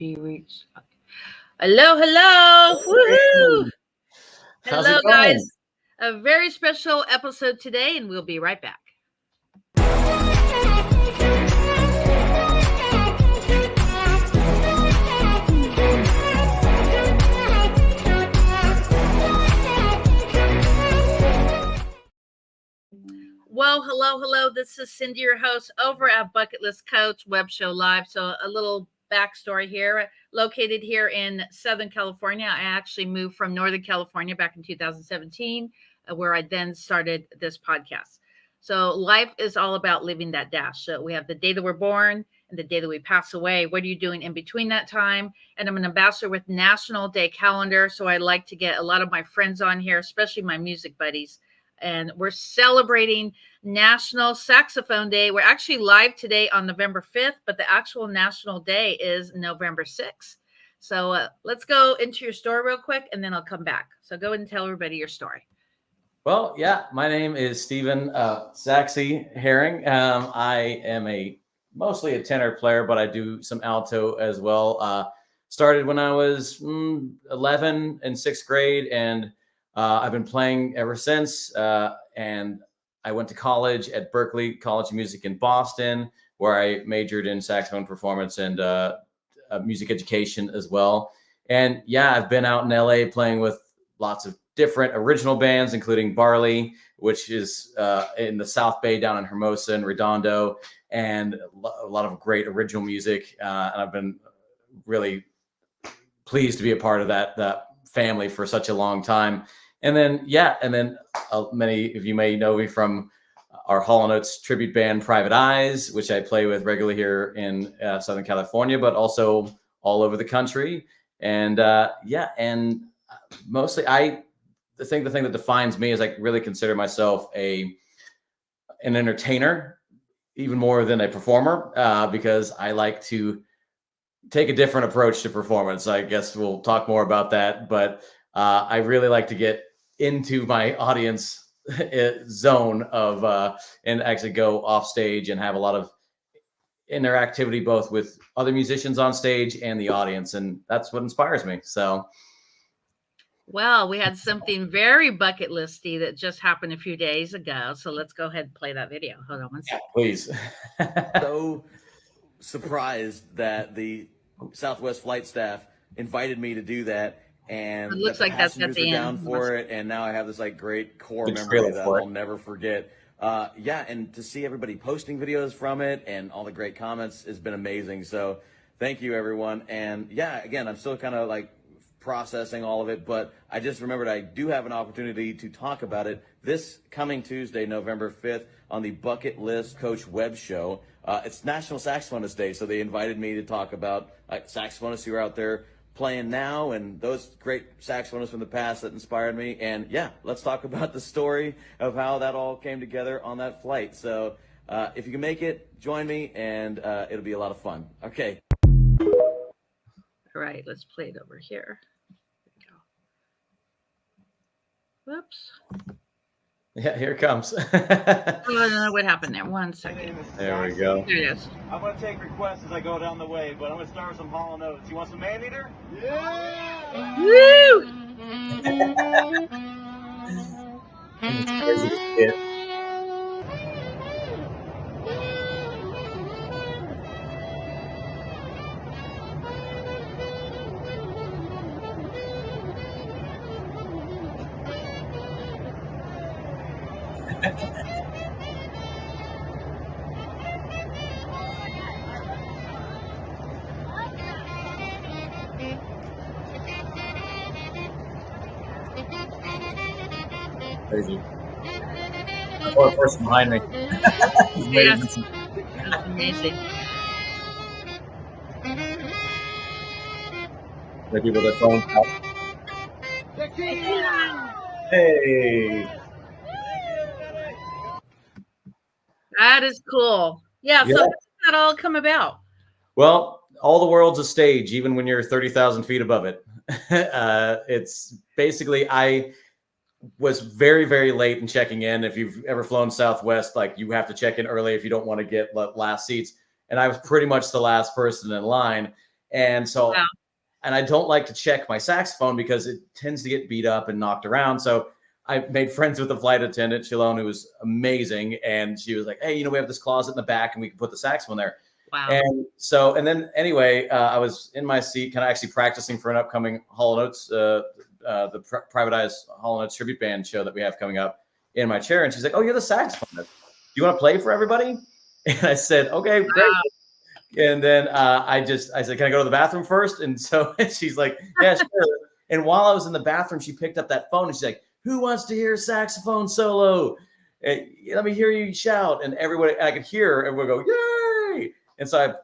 Be reached. Hello, hello. Woohoo. Hey, how's Hello, it going? guys. A very special episode today, and we'll be right back. Well, hello, hello. This is Cindy, your host over at Bucket List Coach Web Show Live. So, a little backstory here. Located here in Southern California. I actually moved from Northern California back in 2017, where I then started this podcast. So, life is all about living that dash. So, we have the day that we're born and the day that we pass away. What are you doing in between that time? And I'm an ambassador with National Day Calendar. So, I like to get a lot of my friends on here, especially my music buddies. And we're celebrating National Saxophone Day. We're actually live today on November 5th, but the actual national day is November 6th. So let's go into your story real quick, and then I'll come back. So go ahead and tell everybody your story. Well, yeah, my name is Stephen Saxy Herring. I am mostly a tenor player, but I do some alto as well. Started when I was 11 in sixth grade, and I've been playing ever since. And I went to college at Berklee College of Music in Boston, where I majored in saxophone performance and music education as well. And yeah, I've been out in LA playing with lots of different original bands, including Barley, which is in the South Bay down in Hermosa and Redondo, and a lot of great original music. And I've been really pleased to be a part of that family for such a long time. And then, many of you may know me from our Hall & Oates tribute band, Private Eyes, which I play with regularly here in Southern California, but also all over the country. And mostly the thing that defines me is I really consider myself an entertainer, even more than a performer, because I like to take a different approach to performance. I guess we'll talk more about that, but I really like to get into my audience zone of and actually go off stage and have a lot of interactivity both with other musicians on stage and the audience, and that's what inspires me. So well, we had something very bucket listy that just happened a few days ago, so let's go ahead and play that video. Hold on one second. Please. So surprised that the Southwest flight staff invited me to do that, and It looks that like that's at passengers the were down end. for it, and now I have this great core Good memory trailer that for it. I'll never forget. And to see everybody posting videos from it and all the great comments has been amazing. So thank you, everyone. And yeah, again, I'm still kind of processing all of it, but I just remembered I do have an opportunity to talk about it this coming Tuesday, November 5th, on the Bucket List Coach Web Show. It's National Saxophonist Day, so they invited me to talk about saxophonists who are out there playing now and those great saxophonists from the past that inspired me. And yeah, let's talk about the story of how that all came together on that flight. So if you can make it, join me, and it'll be a lot of fun. Okay. All right, let's play it over here. Whoops. Yeah, here it comes. Oh, I don't know what happened there. One second. There we go. There it is. I'm going to take requests as I go down the way, but I'm going to start with some Hall & Oates. You want some Man-Eater? Yeah! Woo! Crazy. Or a person behind me. Yeah. That's amazing. The people that phone. Hey. That is cool. Yeah. So Yeah. how did that all come about? Well, all the world's a stage, even when you're 30,000 feet above it. It's basically, I was very, very late in checking in. If you've ever flown Southwest, you have to check in early if you don't want to get last seats. And I was pretty much the last person in line. And so, Wow. and I don't like to check my saxophone because it tends to get beat up and knocked around. So I made friends with the flight attendant, Shalone, who was amazing. And she was like, hey, we have this closet in the back and we can put the saxophone there. Wow. And so, and then anyway, I was in my seat, kind of actually practicing for an upcoming Hall & Oates, the privatized Hall & Oates tribute band show that we have coming up, in my chair. And she's like, oh, you're the saxophonist. You want to play for everybody? And I said, okay, great. Wow. And then I said, can I go to the bathroom first? And so she's like, yeah, sure. And while I was in the bathroom, she picked up that phone and she's like, who wants to hear saxophone solo? Let me hear you shout. And everybody, I could hear everyone go, yay. And so I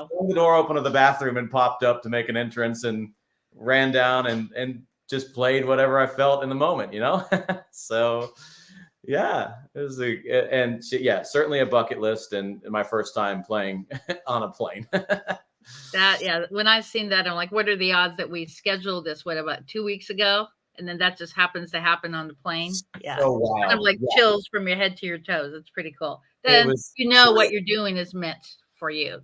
pulled the door open of the bathroom and popped up to make an entrance and ran down and just played whatever I felt in the moment, So yeah, it was certainly a bucket list and my first time playing on a plane. When I seen that, I'm like, what are the odds that we scheduled this, about 2 weeks ago? And then that just happens to happen on the plane. Yeah. Oh, wow. Kind of like chills from your head to your toes. It's pretty cool. Then what you're doing is meant for you.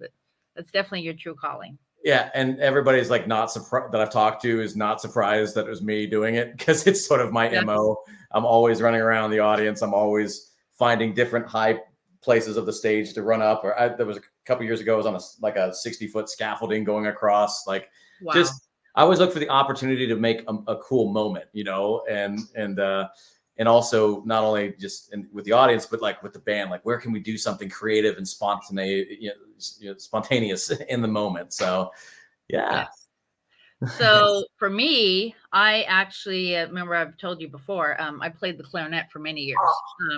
That's definitely your true calling. Yeah. And everybody's like not surprised that I've talked to is not surprised that it was me doing it because it's sort of my MO. I'm always running around the audience. I'm always finding different high places of the stage to run up. There was a couple years ago, I was on a 60-foot scaffolding going across. I always look for the opportunity to make a cool moment, and also not only just with the audience, but with the band, where can we do something creative and spontaneous in the moment. So, yeah. Yes. So for me, I actually remember I've told you before, I played the clarinet for many years.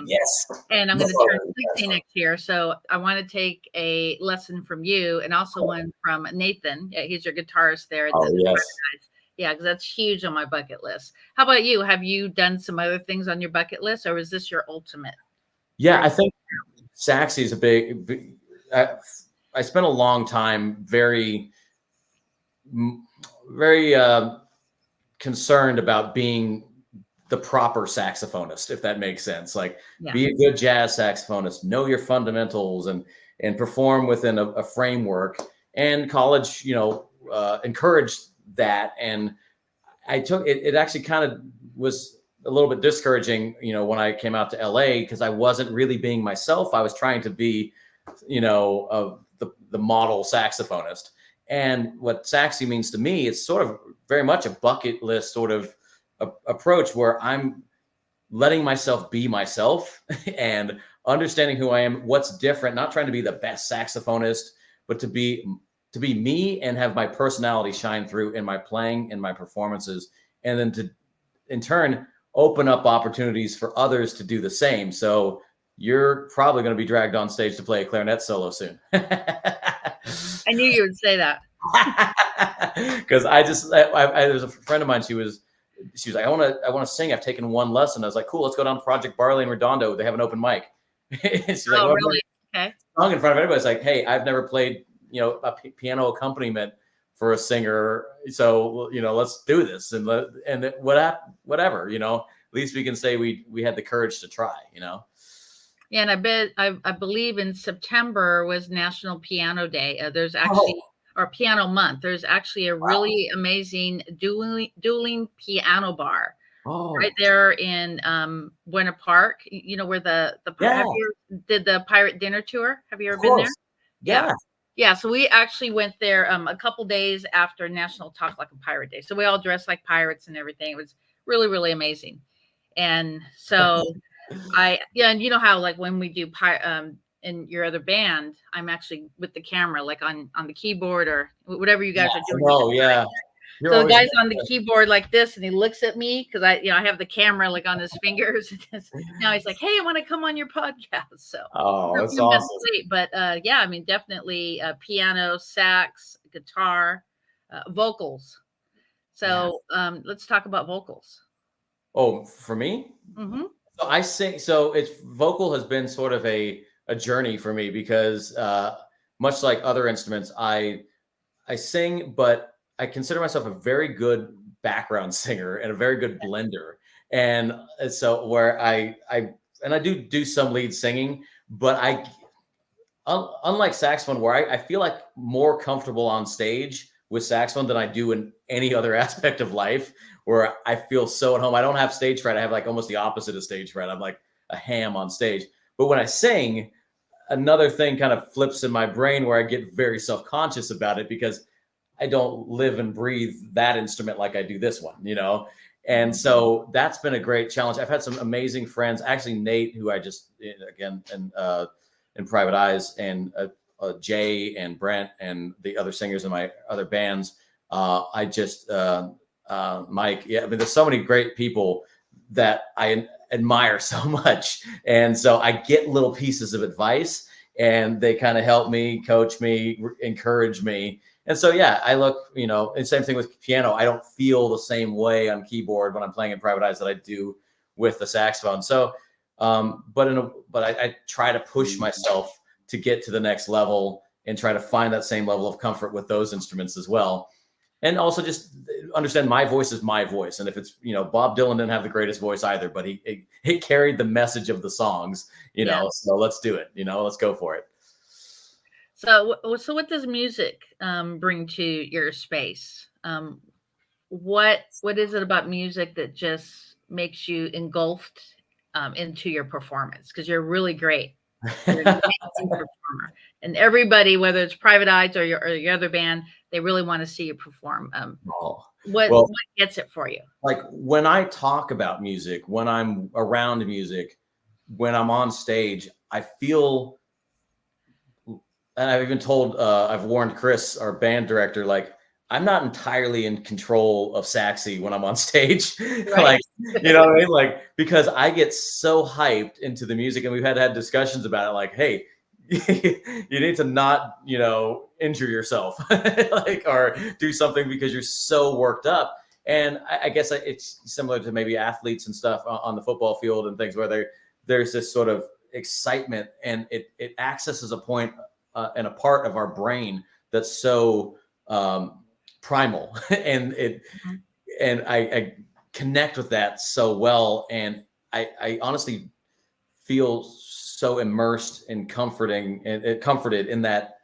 Yes. And I'm going to turn 60 next year. So I want to take a lesson from you and also one from Nathan. He's your guitarist there. Yes. Yeah, because that's huge on my bucket list. How about you? Have you done some other things on your bucket list, or is this your ultimate? Yeah, I think Saxy is a big I spent a long time very concerned about being the proper saxophonist, if that makes sense. Be a good jazz saxophonist, know your fundamentals and perform within a framework. And college, encouraged that. And I took it actually kind of was a little bit discouraging, when I came out to LA, because I wasn't really being myself. I was trying to be, the model saxophonist. And what Saxy means to me, it's sort of very much a bucket list sort of approach where I'm letting myself be myself and understanding who I am, what's different, not trying to be the best saxophonist, but to be me and have my personality shine through in my playing and my performances. And then to, in turn, open up opportunities for others to do the same. So you're probably going to be dragged on stage to play a clarinet solo soon. I knew you would say that. Because there's a friend of mine. She was like, I want to sing. I've taken one lesson. I was like, cool, let's go down to Project Barley in Redondo. They have an open mic. She's like, really? Okay. Sung in front of everybody. It's like, hey, I've never played, a piano accompaniment for a singer. So, let's do this. And whatever, at least we can say we had the courage to try, Yeah, and I believe in September was National Piano Day. There's actually, or Piano Month. There's actually a really amazing dueling piano bar right there in Buena Park. Where the did the Pirate Dinner Tour? Have you ever been there? Yeah. Yeah. So we actually went there a couple days after National Talk Like a Pirate Day. So we all dressed like pirates and everything. It was really, really amazing. And so and you know how when we do in your other band, I'm actually with the camera on the keyboard or whatever you guys are doing. Oh yeah. So the guy's on the keyboard like this, and he looks at me because I have the camera on his fingers. Now he's like, "Hey, I want to come on your podcast." So that's awesome. But definitely piano, sax, guitar, vocals. So let's talk about vocals. Oh, for me? Mm-hmm. So I sing. So vocal has been sort of a journey for me because much like other instruments, I sing, but I consider myself a very good background singer and a very good blender. And so where I do some lead singing, but unlike saxophone, where I feel more comfortable on stage with saxophone than I do in any other aspect of life, where I feel so at home. I don't have stage fright. I have like almost the opposite of stage fright. I'm like a ham on stage. But when I sing, another thing kind of flips in my brain where I get very self-conscious about it, because I don't live and breathe that instrument like I do this one, you know? And so that's been a great challenge. I've had some amazing friends, actually Nate, who I just, again, and in Private Eyes, and Jay and Brent and the other singers in my other bands. Mike, yeah, I mean, there's so many great people that I admire so much. And so I get little pieces of advice, and they kind of help me, coach me, encourage me. And so, yeah, I look, you know, and same thing with piano. I don't feel the same way on keyboard when I'm playing in Private Eyes that I do with the saxophone. So, but I try to push myself to get to the next level and try to find that same level of comfort with those instruments as well. And also just understand my voice is my voice. And if it's, you know, Bob Dylan didn't have the greatest voice either, but he carried the message of the songs, you know, so let's do it, you know, let's go for it. So what does music bring to your space? What is it about music that just makes you engulfed into your performance? Because you're really great. You're an amazing performer. And everybody, whether it's Private Eyes or your other band, they really want to see you perform. What gets it for you? Like when I talk about music, when I'm around music, when I'm on stage, I feel, and I've even told, I've warned Chris, our band director, like, I'm not entirely in control of Saxy when I'm on stage. Right. Like, you know what I mean? Like, because I get so hyped into the music, and we've had discussions about it. Like, hey, you need to not, you know, injure yourself, like, or do something because you're so worked up. And I guess it's similar to maybe athletes and stuff on the football field and things where there's this sort of excitement, and it accesses a point and a part of our brain that's so primal, and I connect with that so well, and I honestly feel so immersed and comforted in that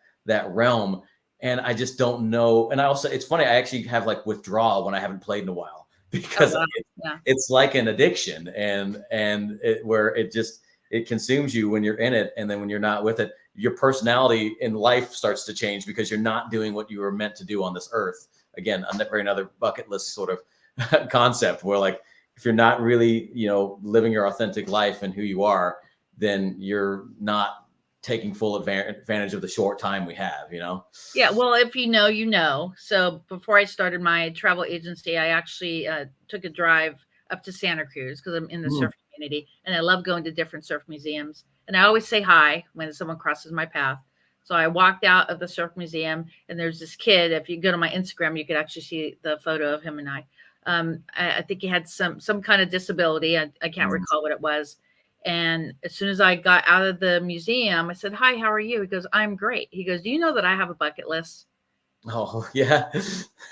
realm, and I just don't know. And I also, it's funny, I actually have like withdrawal when I haven't played in a while, because it's like an addiction, and where it consumes you when you're in it, and then when you're not with it, your personality in life starts to change because you're not doing what you were meant to do on this earth. Again, another bucket list sort of concept, where like, if you're not really, you know, living your authentic life and who you are, then you're not taking full advantage of the short time we have, you know? Yeah. Well, if you know, you know. So before I started my travel agency, I actually took a drive up to Santa Cruz because I'm in the surf community, and I love going to different surf museums. And I always say hi when someone crosses my path. So I walked out of the surf museum, and there's this kid. If you go to my Instagram, you could actually see the photo of him and I. I think he had some kind of disability. I can't recall what it was. And as soon as I got out of the museum, I said, "Hi, how are you?" He goes, "I'm great." He goes, "Do you know that I have a bucket list?" Oh, yeah.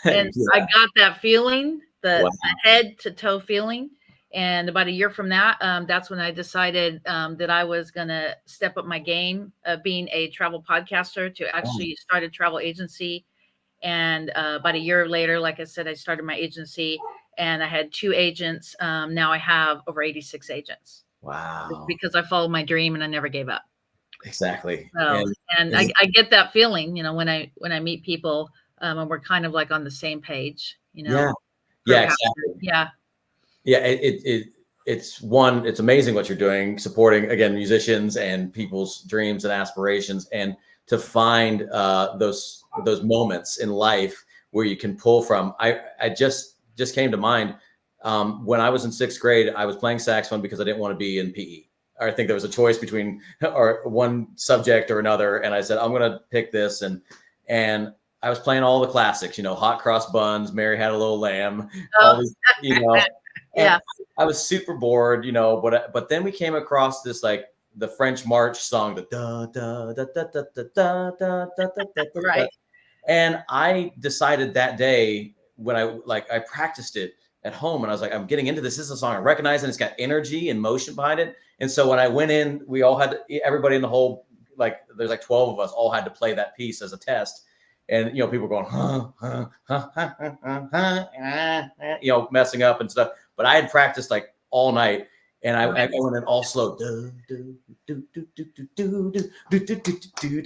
And I got that feeling, the head to toe feeling. And about a year from that, that's when I decided that I was going to step up my game of being a travel podcaster to actually start a travel agency. And about a year later, like I said, I started my agency, and I had 2 agents. Now I have over 86 agents. Wow. Because I followed my dream and I never gave up. Exactly. So, and I get that feeling, you know, when I meet people and we're kind of like on the same page, you know. Yeah, exactly. Yeah. Yeah, it's amazing what you're doing, supporting, again, musicians and people's dreams and aspirations, and to find those moments in life where you can pull from. I just came to mind when I was in 6th grade. I was playing saxophone because I didn't want to be in PE. I think there was a choice between or one subject or another, and I said, I'm going to pick this, and I was playing all the classics, you know, Hot Cross Buns, Mary Had a Little Lamb, all these, you know. Yeah, I was super bored, you know, but then we came across this, like, the French March song, the da da da da da da da da da da. Right. And I decided that day, when I practiced it at home, and I was like, I'm getting into this. This is a song I recognize, and it's got energy and motion behind it. And so when I went in, we all had everybody in the whole, like, there's like 12 of us all had to play that piece as a test. and people going, messing up and stuff. But I had practiced like all night, and I went in all slow, and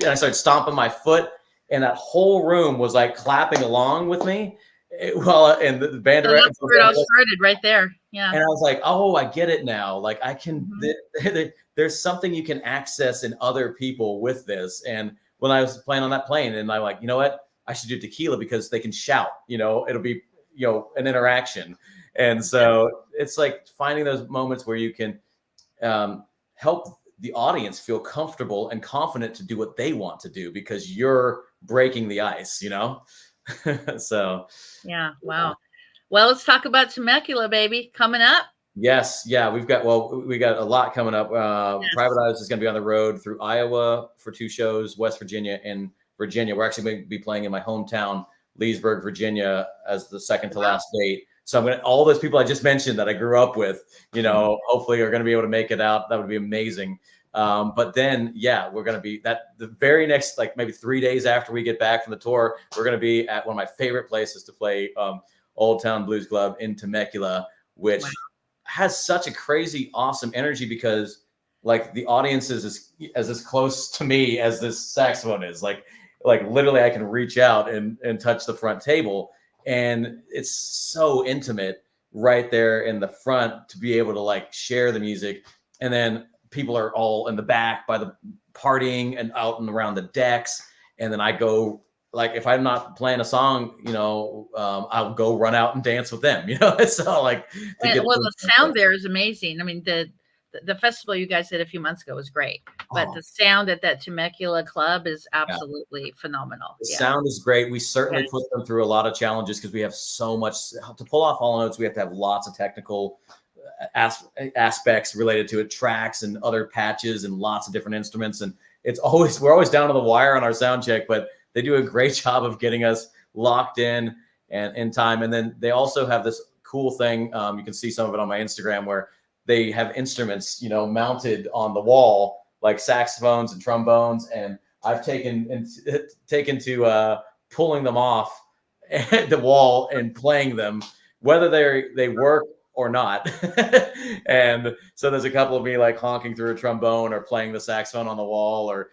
I started stomping my foot, and that whole room was like clapping along with me. And the band director, that's where it all started, right there. Yeah. And I was like, oh, I get it now. Like I can, there's something you can access in other people with this. And when I was playing on that plane, and I'm like, you know what, I should do tequila because they can shout. It'll be an interaction. And so it's like finding those moments where you can help the audience feel comfortable and confident to do what they want to do because you're breaking the ice. So yeah, wow. Well, let's talk about Temecula, baby, coming up. Yes, yeah, we got a lot coming up. Private Eyes is going to be on the road through Iowa for 2 shows, West Virginia and Virginia. We're actually going to be playing in my hometown, Leesburg, Virginia, as the second to last date. So I'm going to, all those people I just mentioned that I grew up with, hopefully are going to be able to make it out. That would be amazing. But then, yeah, we're going to be the very next, like maybe 3 days after we get back from the tour, we're going to be at one of my favorite places to play, Old Town Blues Club in Temecula, which has such a crazy, awesome energy because like the audience is as close to me as this saxophone is. Like literally I can reach out and touch the front table, and it's so intimate right there in the front to be able to like share the music. And then people are all in the back by the partying and out and around the decks. And then I go, like, if I'm not playing a song, I'll go run out and dance with them, So like, the sound there is amazing. I mean, the festival you guys did a few months ago was great, but the sound at that Temecula club is absolutely phenomenal. The sound is great. We certainly put them through a lot of challenges because we have so much to pull off all notes. We have to have lots of technical aspects related to it, tracks and other patches and lots of different instruments. And we're always down to the wire on our sound check, but they do a great job of getting us locked in and in time. And then they also have this cool thing. You can see some of it on my Instagram where they have instruments, mounted on the wall, like saxophones and trombones. And I've taken to pulling them off the wall and playing them, whether they work or not. And so there's a couple of me like honking through a trombone or playing the saxophone on the wall, or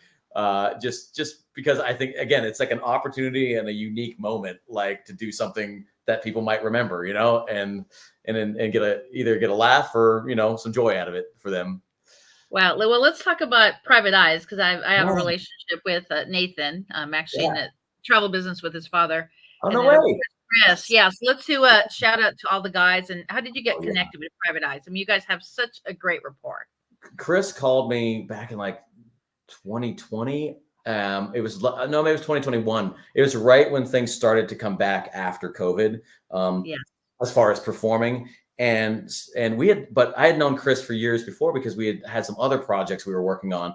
just because I think, again, it's like an opportunity and a unique moment, like to do something that people might remember, and either get a laugh or, some joy out of it for them. Wow. Well, let's talk about Private Eyes, because I have a relationship with Nathan. I'm actually in the travel business with his father. Oh, no way. Chris. Yeah. So let's do a shout out to all the guys. And how did you get connected with Private Eyes? I mean, you guys have such a great rapport. Chris called me back in like 2020. It was 2021. It was right when things started to come back after COVID. As far as performing, and but I had known Chris for years before because we had some other projects we were working on,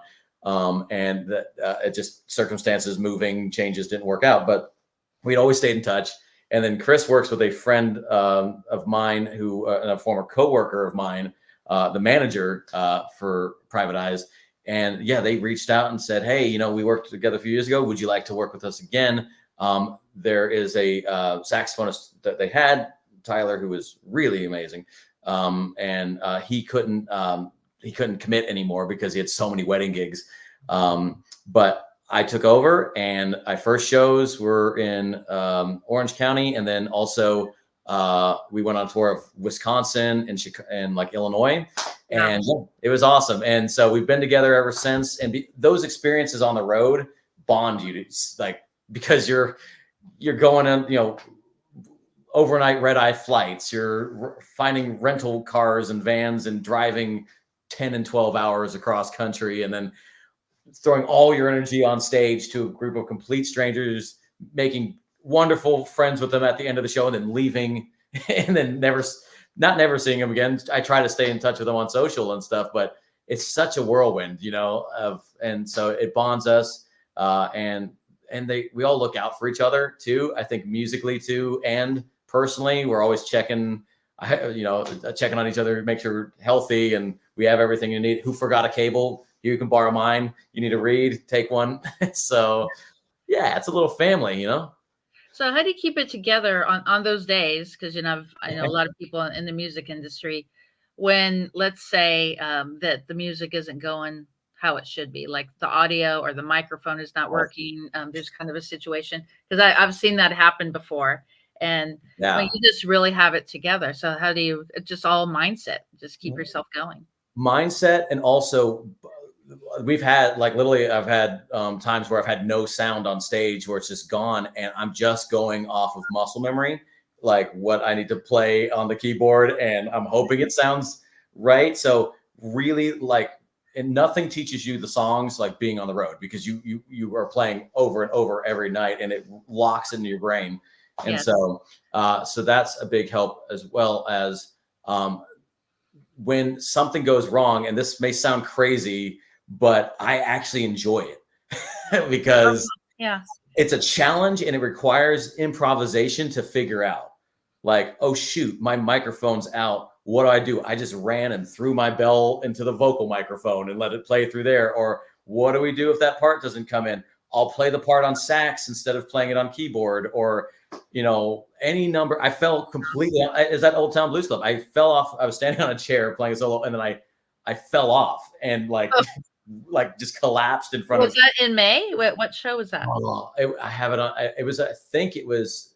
and it just circumstances, moving changes didn't work out, but we'd always stayed in touch. And then Chris works with a friend of mine who, a former coworker of mine, the manager for Private Eyes. And they reached out and said, hey, we worked together a few years ago. Would you like to work with us again? There is a saxophonist that they had, Tyler, who was really amazing. And he couldn't commit anymore because he had so many wedding gigs. But I took over, and my first shows were in Orange County. And then also we went on tour of Wisconsin and like Illinois. And it was awesome. And so we've been together ever since. And those experiences on the road bond you to, like, because you're going on, overnight red-eye flights. You're finding rental cars and vans and driving 10 and 12 hours across country, and then throwing all your energy on stage to a group of complete strangers, making wonderful friends with them at the end of the show, and then leaving, and then never seeing them again. I try to stay in touch with them on social and stuff, but it's such a whirlwind, and so it bonds us, and we all look out for each other too. I think musically too, and personally, we're always checking on each other to make sure we're healthy and we have everything you need. Who forgot a cable? You can borrow mine. You need a reed, take one. So yeah, it's a little family, you know? So how do you keep it together on those days? Because I know a lot of people in the music industry. When let's say that the music isn't going how it should be, like the audio or the microphone is not working. There's kind of a situation because I've seen that happen before, and when Yeah. you just really have it together. So how do you? It's just all mindset. Just keep yourself going. Mindset, and also we've had like literally I've had times where I've had no sound on stage where it's just gone and I'm just going off of muscle memory, like what I need to play on the keyboard, and I'm hoping it sounds right. So really, like, and nothing teaches you the songs like being on the road, because you are playing over and over every night and it locks into your brain. And Yes. so so that's a big help, as well as um, when something goes wrong, and this may sound crazy, but I actually enjoy it because Yeah. it's a challenge and it requires improvisation to figure out. Like, oh shoot, my microphone's out. What do I do? I just ran and threw my bell into the vocal microphone and let it play through there. Or what do we do if that part doesn't come in? I'll play the part on sax instead of playing it on keyboard, or any number. I fell completely. Is that Old Town Blues Club? I fell off. I was standing on a chair playing a solo, and then I fell off and like Oh, like just collapsed in front was of. that in May? What show was that? Oh, I have it on. It was, I think it was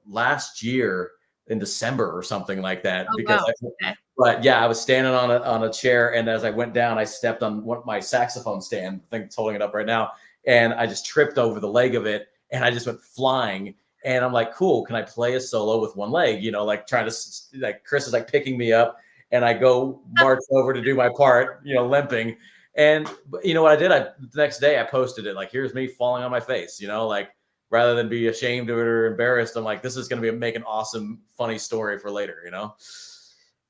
last year in December or something like that. Oh Because, wow. Okay. but yeah, I was standing on a chair, and as I went down, I stepped on one of my saxophone stand. I think it's holding it up right now, and I just tripped over the leg of it, and I just went flying. And I'm like, cool, can I play a solo with one leg? Like trying to, like, Chris is like picking me up, and I go march over to do my part, limping. And you know what I did? The next day I posted it, like, here's me falling on my face, like, rather than be ashamed of it or embarrassed, I'm like, this is going to make an awesome, funny story for later.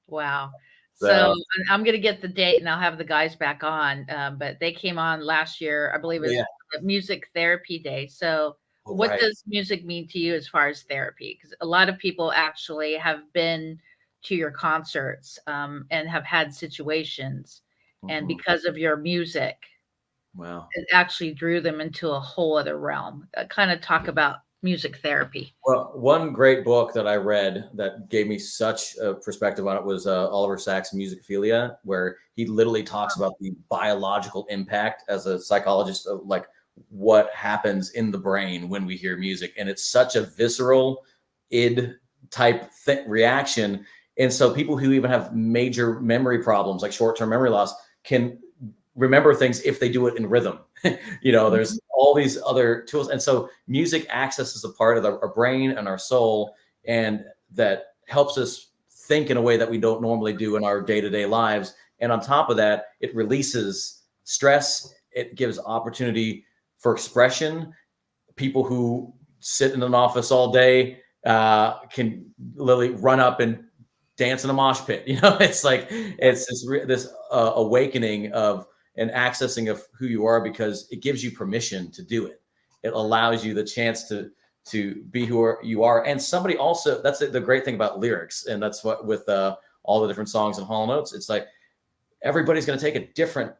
Wow. So So I'm going to get the date and I'll have the guys back on. But they came on last year, I believe it was yeah, Music Therapy Day. So oh, what right. does music mean to you as far as therapy? Because a lot of people actually have been to your concerts and have had situations. And Mhm. because of your music, Wow. it actually drew them into a whole other realm. Kind of talk about music therapy. Well, one great book that I read that gave me such a perspective on it was Oliver Sacks' Musicophilia, where he literally talks about the biological impact as a psychologist of like what happens in the brain when we hear music. And it's such a visceral id type reaction. And so people who even have major memory problems, like short-term memory loss, can remember things if they do it in rhythm. There's all these other tools. And so music accesses a part of our brain and our soul, and that helps us think in a way that we don't normally do in our day-to-day lives. And on top of that, it releases stress. It gives opportunity for expression. People who sit in an office all day can literally run up and dance in a mosh pit. It's like, it's this awakening of and accessing of who you are, because it gives you permission to do it. It allows you the chance to be who you are. And somebody also, that's the great thing about lyrics, and that's what with all the different songs and Hall & Oates, it's like everybody's going to take a different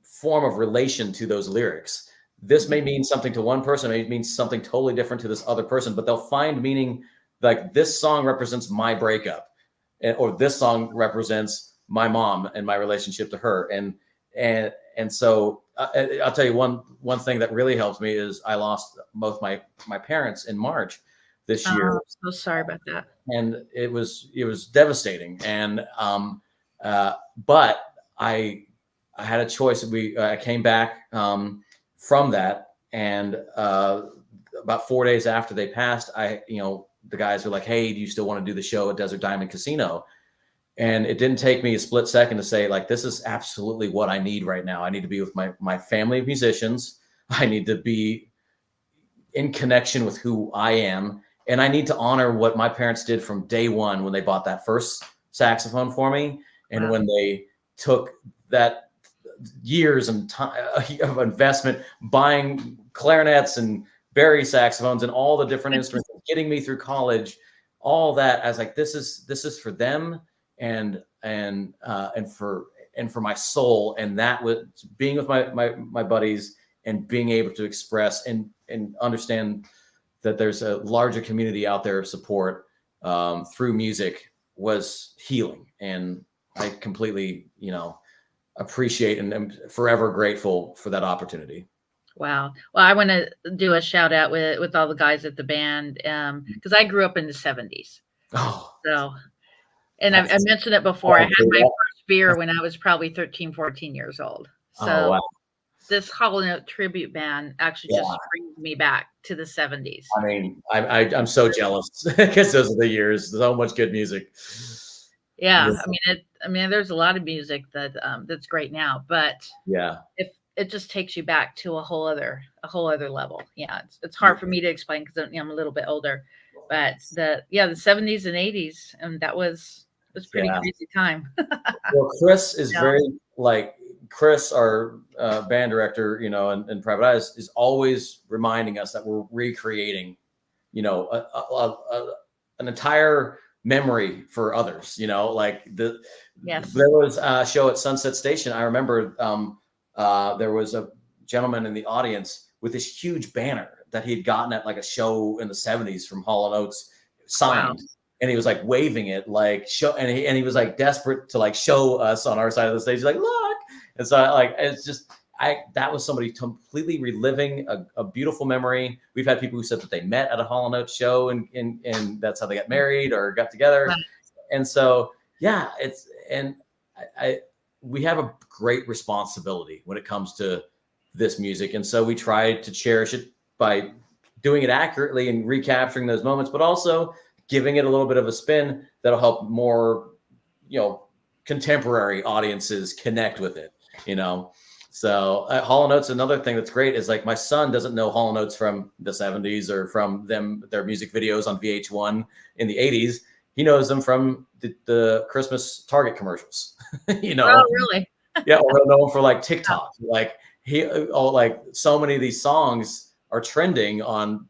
form of relation to those lyrics. This may mean something to one person, it may mean something totally different to this other person, but they'll find meaning. Like, this song represents my breakup, or this song represents my mom and my relationship to her. And so I'll tell you one thing that really helps me is I lost both my parents in March this year. Oh, so sorry about that. And it was devastating. And but I had a choice. I came back from that, and about 4 days after they passed, the guys were like, "Hey, do you still want to do the show at Desert Diamond Casino?" And it didn't take me a split second to say, like, this is absolutely what I need right now. I need to be with my family of musicians. I need to be in connection with who I am. And I need to honor what my parents did from day one when they bought that first saxophone for me. And Wow. when they took that years and time of investment, buying clarinets and Barry saxophones and all the different instruments, getting me through college, all that, I was like, this is for them and for my soul. And that was being with my buddies and being able to express and understand that there's a larger community out there of support through music was healing. And I completely, appreciate and am forever grateful for that opportunity. Wow. Well, I want to do a shout out with all the guys at the band because I grew up in the 70s. Oh, So, and I mentioned it before. I had my first beer when I was probably 13, 14 years old. So oh, wow. this Hall & Oates tribute band actually just brings me back to the 70s. I mean, I'm so jealous because those are the years. So much good music. Yeah. I mean, there's a lot of music that's great now, but yeah, if it just takes you back to a whole other level. Yeah. It's hard for me to explain because I'm a little bit older, but the 70s and 80s. And that was pretty crazy time. Well, Chris is very Chris, our band director, and Private Eye is always reminding us that we're recreating, an entire memory for others. There was a show at Sunset Station. I remember there was a gentleman in the audience with this huge banner that he had gotten at like a show in the 70s from Hall & Oates signed. Wow. And he was like waving it, and he was like desperate to like show us on our side of the stage, like, look. And so that was somebody completely reliving a beautiful memory. We've had people who said that they met at a Hall & Oates show and that's how they got married or got together. Right. And so, we have a great responsibility when it comes to this music. And so we try to cherish it by doing it accurately and recapturing those moments, but also giving it a little bit of a spin that'll help more, contemporary audiences connect with it, So at Hall & Oates, another thing that's great is like my son doesn't know Hall & Oates from the 70s or from their music videos on VH1 in the 80s. He knows them from the Christmas Target commercials, Oh, really? Yeah. Or he'll know them for like TikTok. Like so many of these songs are trending on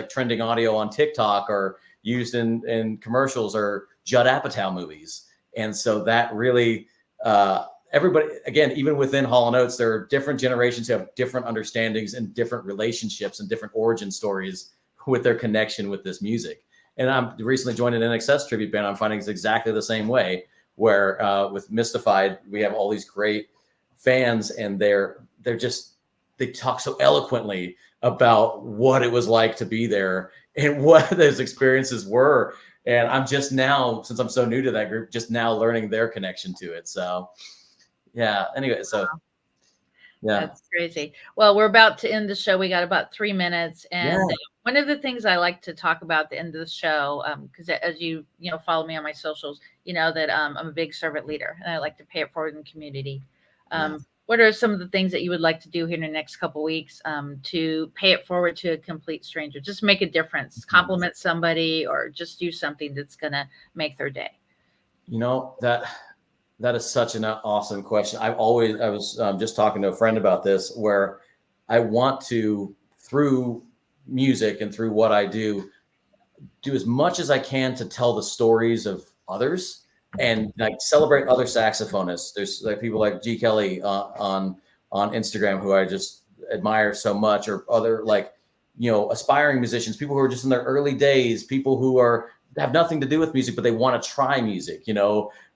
trending audio on TikTok or used in commercials or Judd Apatow movies. And so that really, everybody, again, even within Hall & Oates, there are different generations who have different understandings and different relationships and different origin stories with their connection with this music. And I'm recently joined an NXS tribute band. I'm finding it's exactly the same way, where with Mystified, we have all these great fans, and they talk so eloquently about what it was like to be there and what those experiences were. And I'm just now, since I'm so new to that group, just now learning their connection to it. So anyway, That's crazy. Well, we're about to end the show. We got about 3 minutes. And one of the things I like to talk about at the end of the show, because as you follow me on my socials, that I'm a big servant leader and I like to pay it forward in the community. What are some of the things that you would like to do here in the next couple of weeks to pay it forward to a complete stranger? Just make a difference, compliment somebody, or just do something that's going to make their day. That is such an awesome question. I was just talking to a friend about this, where I want to, through music and through what I do as much as I can to tell the stories of others and like celebrate other saxophonists. There's like people like G. Kelly on Instagram who I just admire so much, or other aspiring musicians, people who are just in their early days, people who have nothing to do with music, but they want to try music,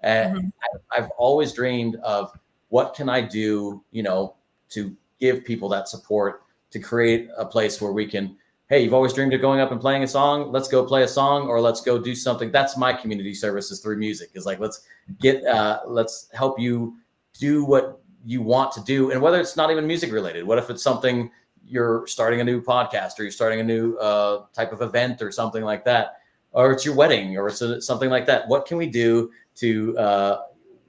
And I've always dreamed of what can I do, to give people that support, to create a place where we can, hey, you've always dreamed of going up and playing a song. Let's go play a song, or let's go do something. That's my community services through music, is like, let's help you do what you want to do. And whether it's not even music related, what if it's something, you're starting a new podcast, or you're starting a new type of event or something like that, or it's your wedding, or it's something like that. What can we do to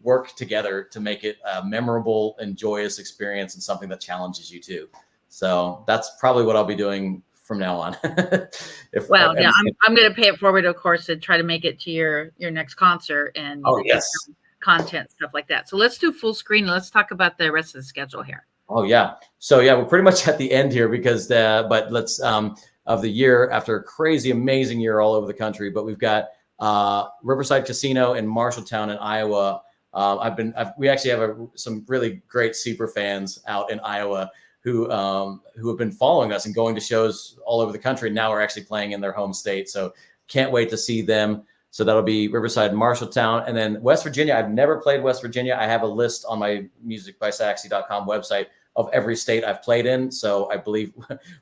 work together to make it a memorable and joyous experience, and something that challenges you too? So that's probably what I'll be doing from now on. I'm going to pay it forward, of course, and try to make it to your next concert and content, stuff like that. So let's do full screen. Let's talk about the rest of the schedule here. Oh yeah. So we're pretty much at the end here because but let's of the year, after a crazy, amazing year all over the country. But we've got Riverside Casino in Marshalltown in Iowa. We actually have some really great super fans out in Iowa who have been following us and going to shows all over the country. Now we're actually playing in their home state. So can't wait to see them. So that'll be Riverside, Marshalltown, and then West Virginia. I've never played West Virginia. I have a list on my musicbysaxy.com website of every state I've played in. So I believe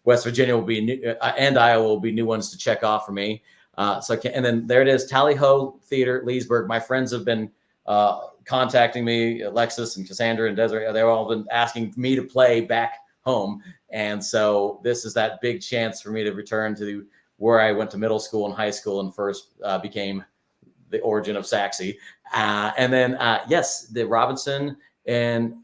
West Virginia will be new, and Iowa will be new ones to check off for me. And then there it is, Tally Ho Theater, Leesburg. My friends have been contacting me, Alexis and Cassandra and Desiree. They've all been asking me to play back home. And so this is that big chance for me to return to where I went to middle school and high school and first became the origin of Saxy. And then, yes, the Robinson and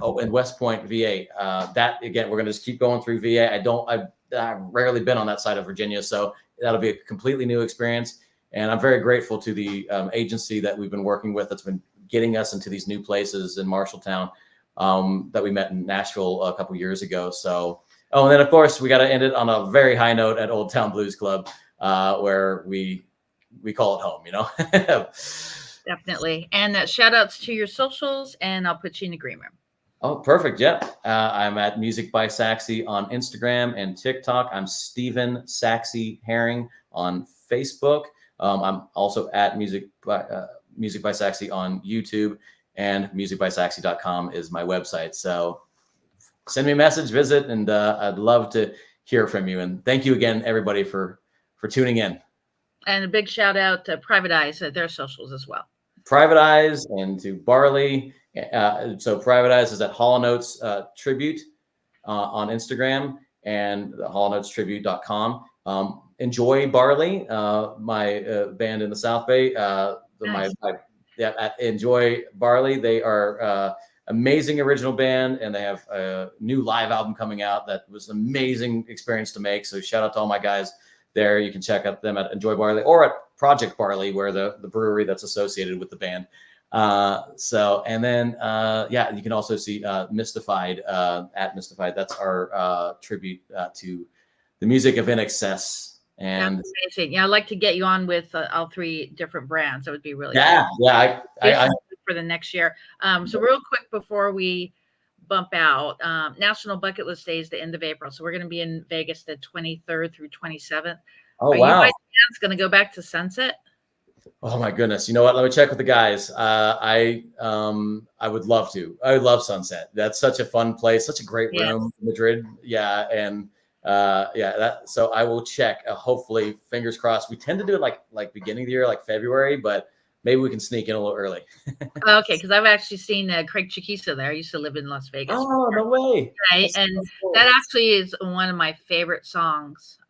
West Point, VA. That, again, we're going to just keep going through VA. I've rarely been on that side of Virginia, so that'll be a completely new experience. And I'm very grateful to the agency that we've been working with that's been getting us into these new places in Marshalltown that we met in Nashville a couple years ago. So, and then, of course, we got to end it on a very high note at Old Town Blues Club, where we call it home, you know? Definitely. And shout outs to your socials, and I'll put you in the green room. Oh, perfect. Yeah. I'm at Music by Saxy on Instagram and TikTok. I'm Stephen Saxy Herring on Facebook. I'm also at Music by Saxy on YouTube, and musicbysaxy.com is my website. So send me a message, visit, and I'd love to hear from you. And thank you again, everybody, for tuning in. And a big shout out to Private Eyes at their socials as well. Private Eyes and to Barley. So Private Eyes is at Hall & Oates Tribute on Instagram, and hallandoatestribute.com. Enjoy Barley, my band in the South Bay. Nice. At Enjoy Barley. They are amazing original band, and they have a new live album coming out that was an amazing experience to make. So shout out to all my guys there. You can check out them at Enjoy Barley or at Project Barley, where the brewery that's associated with the band. And then you can also see Mystified at Mystified. That's our tribute to the music of In Excess. And that's amazing. Yeah, I'd like to get you on with all three different brands. That would be really I for the next year. So real quick before we bump out, National Bucket List Day is the end of April. So we're going to be in Vegas the 23rd through 27th. Oh, Are wow. you by chance going to go back to Sunset? Oh my goodness. You know what? Let me check with the guys. I would love to. I would love Sunset. That's such a fun place, such a great room, Madrid. Yeah. And so I will check. Hopefully, fingers crossed. We tend to do it like beginning of the year, like February, but maybe we can sneak in a little early. Okay, because I've actually seen Craig Chiquisa there. I used to live in Las Vegas. Oh, no way. Right? And so cool. That actually is one of my favorite songs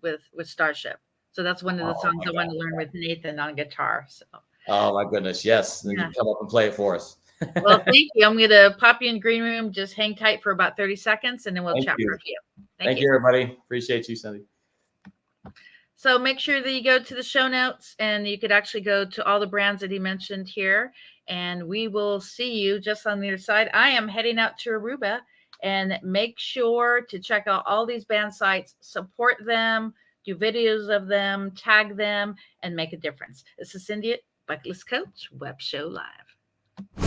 with Starship. So that's one of the songs I want to learn with Nathan on guitar. So. Oh my goodness, yes. Then you come up and play it for us. Well, thank you. I'm going to pop you in green room. Just hang tight for about 30 seconds, and then we'll chat for a few. Thank you, everybody. Appreciate you, Cindy. So make sure that you go to the show notes, and you could actually go to all the brands that he mentioned here, and we will see you just on the other side. I am heading out to Aruba, and make sure to check out all these band sites, support them, do videos of them, tag them, and make a difference. This is Cindy at Bucket List Coach Web Show Live.